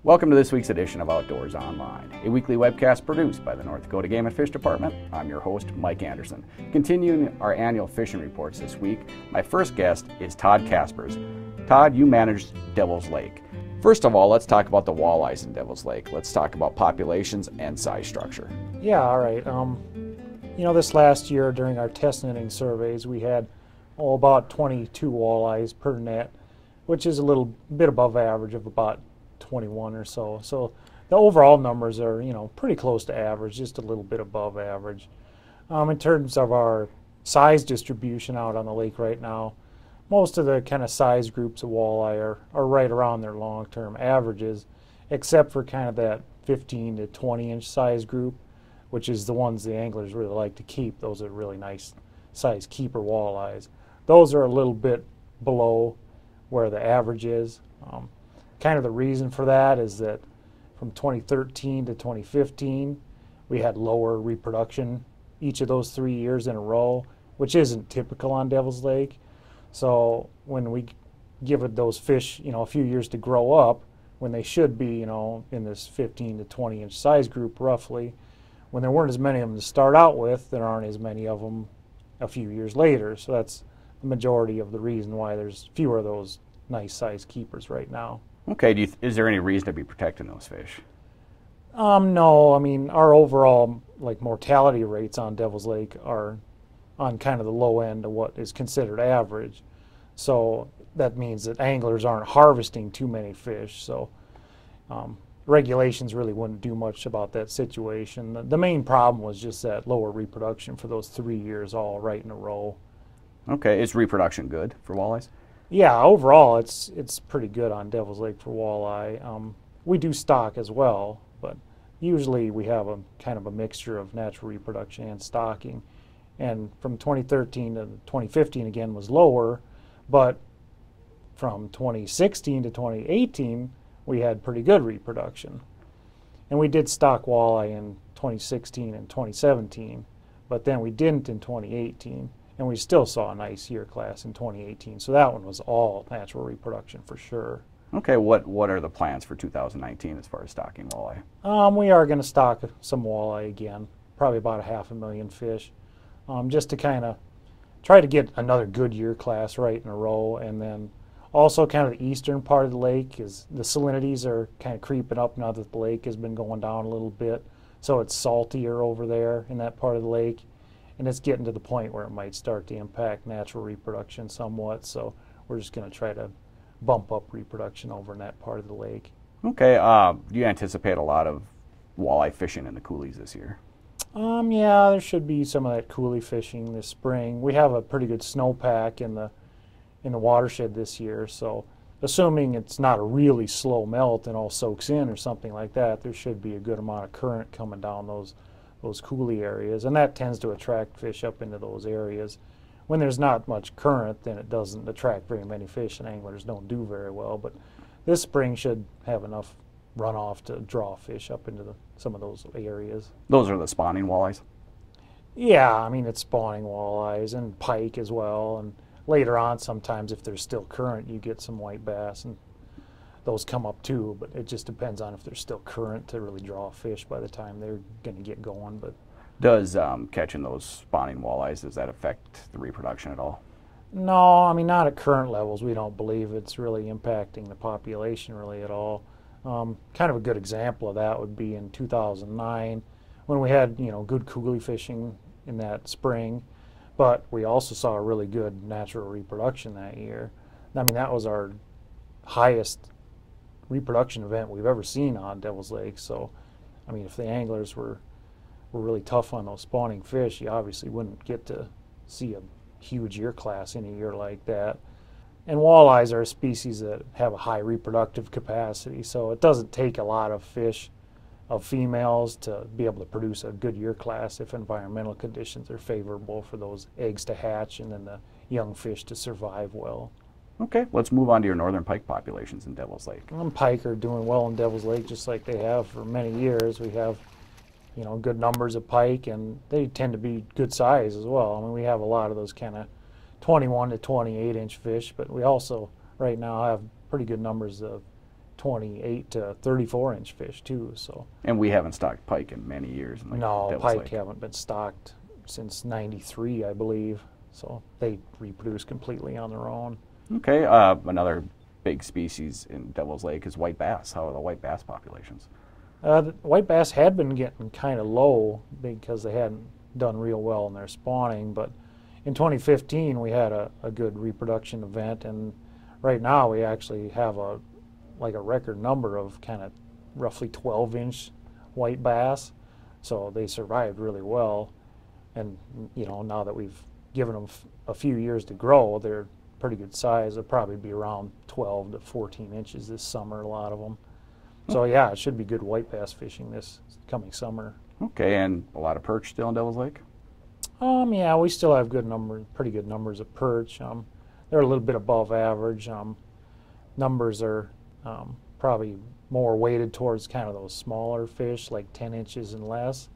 Welcome to this week's edition of Outdoors Online, a weekly webcast produced by the North Dakota Game and Fish Department. I'm your host, Mike Anderson. Continuing our annual fishing reports this week, my first guest is Todd Kaspers. Todd, you manage Devil's Lake. First of all, let's talk about the walleyes in Devil's Lake. Let's talk about populations and size structure. Yeah, all right. This last year during our test netting surveys, we had about 22 walleyes per net, which is a little bit above average of about 21 or so. So the overall numbers are, pretty close to average, just a little bit above average. In terms of our size distribution out on the lake right now, most of the kind of size groups of walleye are right around their long-term averages, except for kind of that 15 to 20 inch size group, which is the ones the anglers really like to keep. Those are really nice size keeper walleyes. Those are a little bit below where the average is. Kind of the reason for that is that from 2013 to 2015, we had lower reproduction each of those 3 years in a row, which isn't typical on Devil's Lake. So when we give it those fish, a few years to grow up, when they should be, in this 15 to 20 inch size group roughly, when there weren't as many of them to start out with, there aren't as many of them a few years later. So that's the majority of the reason why there's fewer of those nice size keepers right now. Okay, is there any reason to be protecting those fish? No, our overall mortality rates on Devil's Lake are on kind of the low end of what is considered average. So that means that anglers aren't harvesting too many fish. So regulations really wouldn't do much about that situation. The main problem was just that lower reproduction for those 3 years all right in a row. Okay, is reproduction good for walleyes? Yeah, overall it's pretty good on Devil's Lake for walleye. We do stock as well, but usually we have a kind of a mixture of natural reproduction and stocking. And from 2013 to 2015 again was lower, but from 2016 to 2018 we had pretty good reproduction. And we did stock walleye in 2016 and 2017, but then we didn't in 2018. And we still saw a nice year class in 2018. So that one was all natural reproduction for sure. Okay, what are the plans for 2019 as far as stocking walleye? We are going to stock some walleye again, probably about 500,000 fish, just to kind of try to get another good year class right in a row. And then also kind of the eastern part of the lake is the salinities are kind of creeping up now that the lake has been going down a little bit. So it's saltier over there in that part of the lake. And it's getting to the point where it might start to impact natural reproduction somewhat. So we're just going to try to bump up reproduction over in that part of the lake. Okay. Do you anticipate a lot of walleye fishing in the coulees this year? Yeah, there should be some of that coulee fishing this spring. We have a pretty good snowpack in the watershed this year. So assuming it's not a really slow melt and all soaks in or something like that, there should be a good amount of current coming down those coulee areas, and that tends to attract fish up into those areas. When there's not much current, then it doesn't attract very many fish, and anglers don't do very well. But this spring should have enough runoff to draw fish up into some of those areas. Those are the spawning walleyes? Yeah, it's spawning walleyes and pike as well. And later on, sometimes if there's still current, you get some white bass, and those come up too, but it just depends on if there's still current to really draw fish by the time they're going to get going. But does catching those spawning walleyes, does that affect the reproduction at all? No, not at current levels. We don't believe it's really impacting the population really at all. Kind of a good example of that would be in 2009 when we had good coulee fishing in that spring, but we also saw a really good natural reproduction that year. That was our highest reproduction event we've ever seen on Devil's Lake. So if the anglers were really tough on those spawning fish, you obviously wouldn't get to see a huge year class in a year like that. And walleyes are a species that have a high reproductive capacity, so it doesn't take a lot of fish, of females, to be able to produce a good year class if environmental conditions are favorable for those eggs to hatch and then the young fish to survive well. Okay, let's move on to your northern pike populations in Devil's Lake. Pike are doing well in Devil's Lake just like they have for many years. We have, good numbers of pike, and they tend to be good size as well. We have a lot of those kind of 21 to 28 inch fish, but we also right now have pretty good numbers of 28 to 34-inch fish too. So. And we haven't stocked pike in many years. In No, Devil's pike Lake. haven't been stocked since '93, I believe. So they reproduce completely on their own. Okay, another big species in Devil's Lake is white bass. How are the white bass populations? The white bass had been getting kind of low because they hadn't done real well in their spawning, but in 2015 we had a good reproduction event, and right now we actually have a record number of kind of roughly 12-inch white bass, so they survived really well. And you know, now that we've given them a few years to grow, they're pretty good size. They'll probably be around 12 to 14 inches this summer, a lot of them. So yeah, it should be good white bass fishing this coming summer. Okay, and a lot of perch still in Devil's Lake? Yeah, we still have pretty good numbers of perch. They're a little bit above average. Numbers are probably more weighted towards kind of those smaller fish, like 10 inches and less.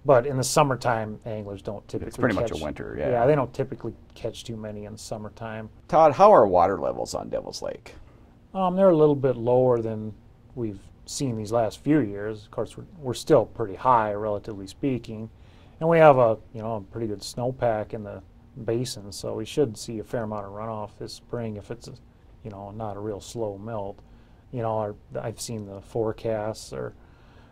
But in the summertime, anglers don't typically It's pretty catch, much a winter, yeah. Yeah, they don't typically catch too many in the summertime. Todd, how are water levels on Devil's Lake? They're a little bit lower than we've seen these last few years. Of course, we're still pretty high, relatively speaking, and we have a pretty good snowpack in the basin, so we should see a fair amount of runoff this spring if it's not a real slow melt. I've seen the forecasts are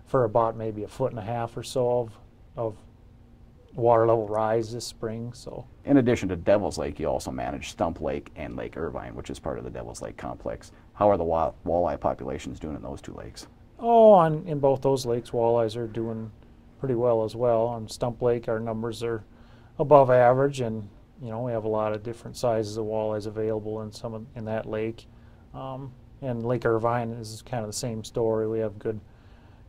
for about maybe 1.5 feet or so of water level rise this spring. So, in addition to Devil's Lake, you also manage Stump Lake and Lake Irvine, which is part of the Devil's Lake complex. How are the walleye populations doing in those two lakes? In both those lakes, walleyes are doing pretty well as well. On Stump Lake, our numbers are above average, and we have a lot of different sizes of walleyes available in that lake. And Lake Irvine is kind of the same story. We have good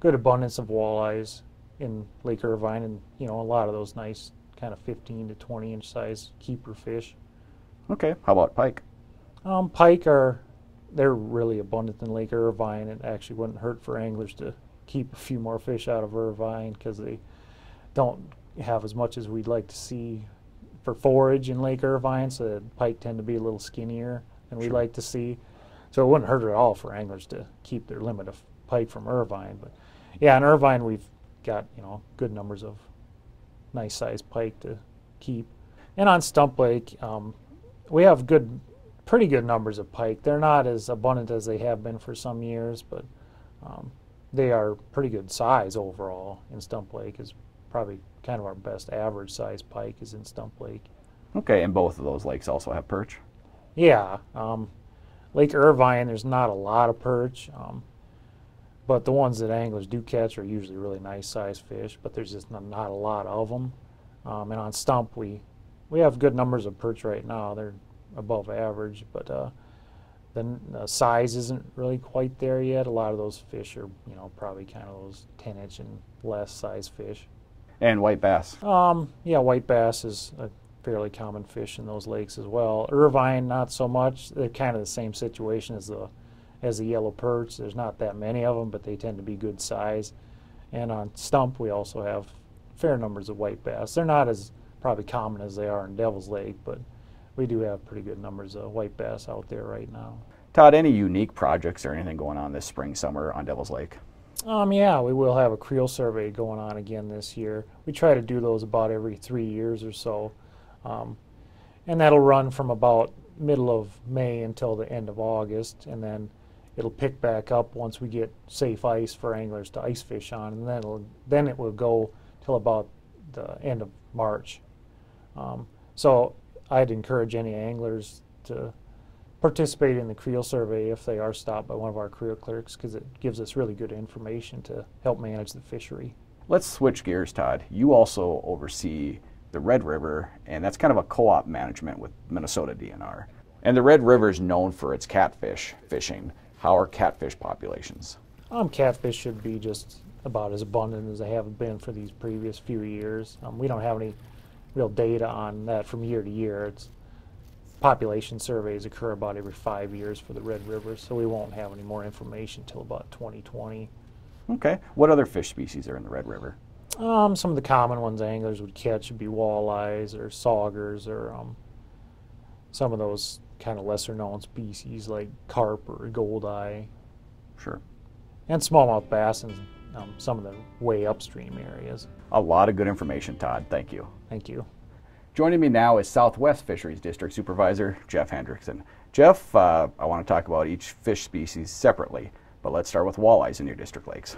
abundance of walleyes in Lake Irvine, and a lot of those nice kind of 15 to 20-inch size keeper fish. Okay, how about pike? Pike they're really abundant in Lake Irvine. It actually wouldn't hurt for anglers to keep a few more fish out of Irvine because they don't have as much as we'd like to see for forage in Lake Irvine, so the pike tend to be a little skinnier than we'd like to see. So it wouldn't hurt at all for anglers to keep their limit of pike from Irvine. But yeah, in Irvine we've got good numbers of nice sized pike to keep. And on Stump Lake, we have pretty good numbers of pike. They're not as abundant as they have been for some years, but they are pretty good size overall. In Stump Lake is probably kind of our best average size pike is in Stump Lake. Okay, and both of those lakes also have perch? Yeah, Lake Irvine, there's not a lot of perch, but the ones that anglers do catch are usually really nice sized fish, but there's just not a lot of them. And on Stump, we have good numbers of perch right now. They're above average, but the size isn't really quite there yet. A lot of those fish are, probably kind of those 10-inch and less size fish. And white bass? Yeah, white bass is a fairly common fish in those lakes as well. Irvine, not so much. They're kind of the same situation as the yellow perch. There's not that many of them, but they tend to be good size. And on Stump, we also have fair numbers of white bass. They're not as probably common as they are in Devil's Lake, but we do have pretty good numbers of white bass out there right now. Todd, any unique projects or anything going on this spring, summer on Devil's Lake? Yeah, we will have a creel survey going on again this year. We try to do those about every 3 years or so. And that'll run from about middle of May until the end of August, and then it'll pick back up once we get safe ice for anglers to ice fish on, and then it will go till about the end of March. So I'd encourage any anglers to participate in the creel survey if they are stopped by one of our creel clerks, because it gives us really good information to help manage the fishery. Let's switch gears, Todd. You also oversee the Red River, and that's kind of a co-op management with Minnesota DNR. And the Red River is known for its catfish fishing. How are catfish populations? Catfish should be just about as abundant as they have been for these previous few years. We don't have any real data on that from year to year. Population surveys occur about every 5 years for the Red River, so we won't have any more information until about 2020. Okay. What other fish species are in the Red River? Some of the common ones anglers would catch would be walleyes or saugers, or some of those kind of lesser known species like carp or goldeye. Sure. and smallmouth bass in some of the way upstream areas. A lot of good information, Todd. Thank you. Thank you. Joining me now is Southwest Fisheries District Supervisor Jeff Hendrickson. Jeff, I want to talk about each fish species separately, but let's start with walleyes in your district lakes.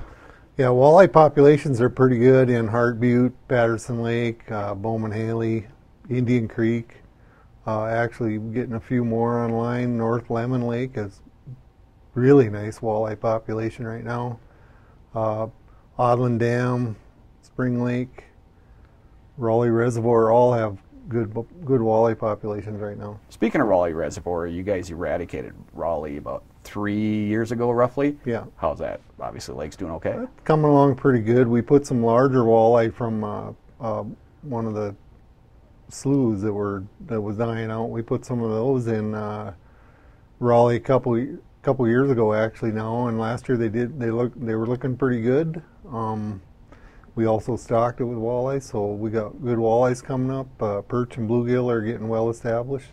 Yeah, walleye populations are pretty good in Hart Butte, Patterson Lake, Bowman Haley, Indian Creek. Actually getting a few more online. North Lemon Lake is really nice walleye population right now. Odland Dam, Spring Lake, Raleigh Reservoir all have good walleye populations right now. Speaking of Raleigh Reservoir, you guys eradicated Raleigh about 3 years ago, roughly. Yeah. How's that? Obviously, the lake's doing okay. That's coming along pretty good. We put some larger walleye from one of the sloughs that was dying out. We put some of those in Raleigh a couple years ago actually now, and last year they were looking pretty good. We also stocked it with walleye, so we got good walleyes coming up. Perch and bluegill are getting well established.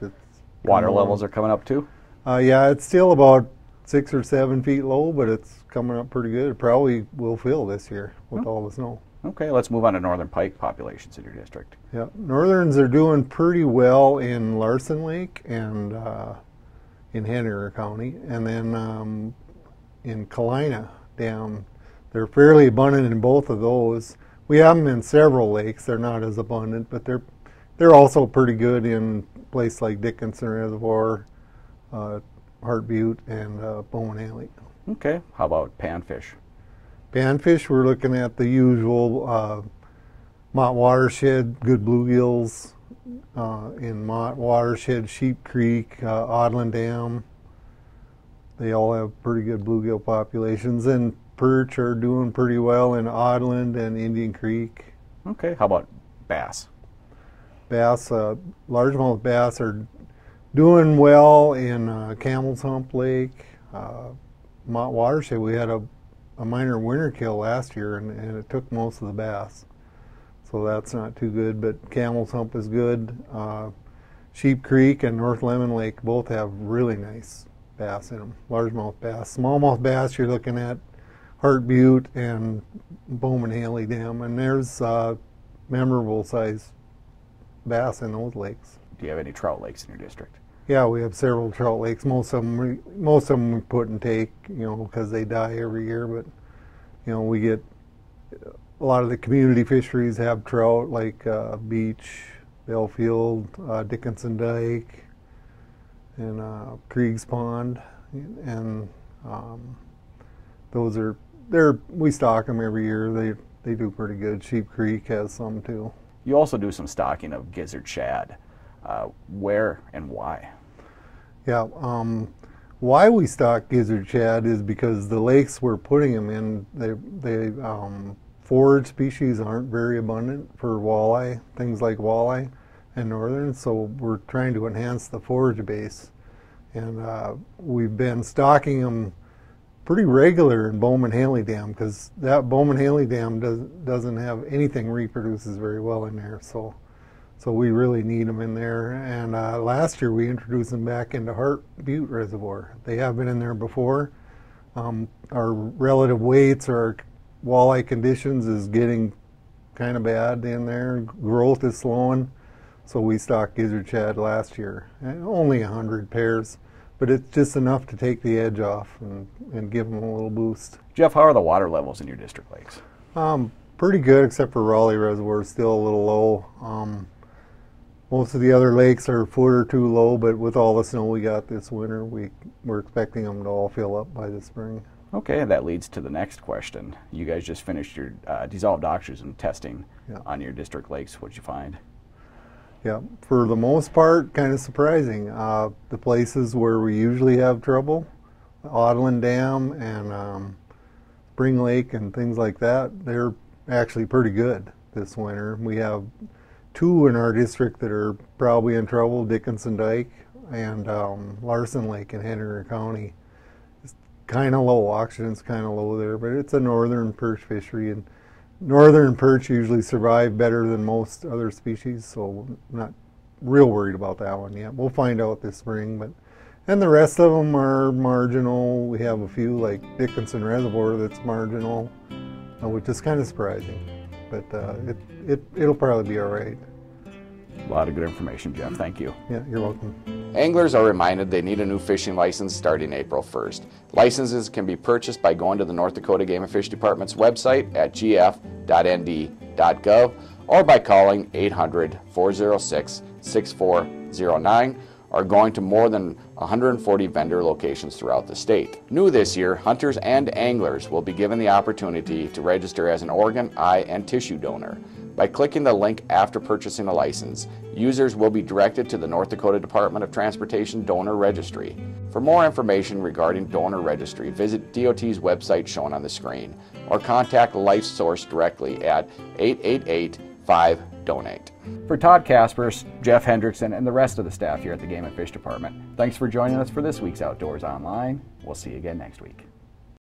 Water levels are coming up too? Yeah, it's still about 6 or 7 feet low, but it's coming up pretty good. It probably will fill this year with all the snow. Okay, let's move on to northern pike populations in your district. Yeah, northerns are doing pretty well in Larson Lake and in Henry County, and then in Kalina Dam, they're fairly abundant in both of those. We have them in several lakes. They're not as abundant, but they're also pretty good in places like Dickinson Reservoir, Hart Butte, and Bowman Haley. Okay, how about panfish? Panfish, we're looking at the usual Mott Watershed, good bluegills in Mott Watershed, Sheep Creek, Odland Dam. They all have pretty good bluegill populations, and perch are doing pretty well in Odland and Indian Creek. Okay, how about bass? Bass, largemouth bass are doing well in Camel's Hump Lake, Mott Watershed. We had a minor winter kill last year, and it took most of the bass, so that's not too good. But Camel's Hump is good. Sheep Creek and North Lemon Lake both have really nice bass in them. Largemouth bass, smallmouth bass, you're looking at Hart Butte and Bowman Haley Dam, and there's memorable size bass in those lakes. Do you have any trout lakes in your district? Yeah, we have several trout lakes. Most of them we put and take, because they die every year. But we get a lot of the community fisheries have trout, like Beach, Belfield, Dickinson Dike, and Krieg's Pond, and those are we stock them every year. They do pretty good. Sheep Creek has some too. You also do some stocking of gizzard shad. Where and why? Yeah, why we stock gizzard shad is because the lakes we're putting them in, they forage species aren't very abundant for walleye, things like walleye and northern, so we're trying to enhance the forage base. And we've been stocking them pretty regular in Bowman Haley Dam, because that Bowman Haley Dam doesn't have anything reproduces very well in there, so we really need them in there. And last year we introduced them back into Hart Butte Reservoir. They have been in there before. Our relative weights or our walleye conditions is getting kind of bad in there. Growth is slowing, so we stocked gizzard shad last year. And only 100 pairs, but it's just enough to take the edge off and give them a little boost. Jeff, how are the water levels in your district lakes? Pretty good, except for Raleigh Reservoir, still a little low. Most of the other lakes are a foot or two low, but with all the snow we got this winter, we're expecting them to all fill up by the spring. Okay, and that leads to the next question. You guys just finished your dissolved oxygen testing on your district lakes. What'd you find? Yeah, for the most part, kind of surprising. The places where we usually have trouble, Odland Dam and Spring Lake and things like that, they're actually pretty good this winter. We have 2 in our district that are probably in trouble, Dickinson Dike and Larson Lake in Henry County. It's kind of low, oxygen's kind of low there, but it's a northern perch fishery, and northern perch usually survive better than most other species, so I'm not real worried about that one yet. We'll find out this spring, but And the rest of them are marginal. We have a few like Dickinson Reservoir that's marginal, which is kind of surprising, but it'll probably be all right. A lot of good information, Jeff. Thank you. Yeah, you're welcome. Anglers are reminded they need a new fishing license starting April 1st. Licenses can be purchased by going to the North Dakota Game and Fish Department's website at gf.nd.gov or by calling 800-406-6409 or going to more than 140 vendor locations throughout the state. New this year, hunters and anglers will be given the opportunity to register as an organ, eye, and tissue donor. By clicking the link after purchasing a license, users will be directed to the North Dakota Department of Transportation Donor Registry. For more information regarding donor registry, visit DOT's website shown on the screen or contact LifeSource directly at 888-5-DONATE. For Todd Kaspers, Jeff Hendrickson, and the rest of the staff here at the Game and Fish Department, thanks for joining us for this week's Outdoors Online. We'll see you again next week.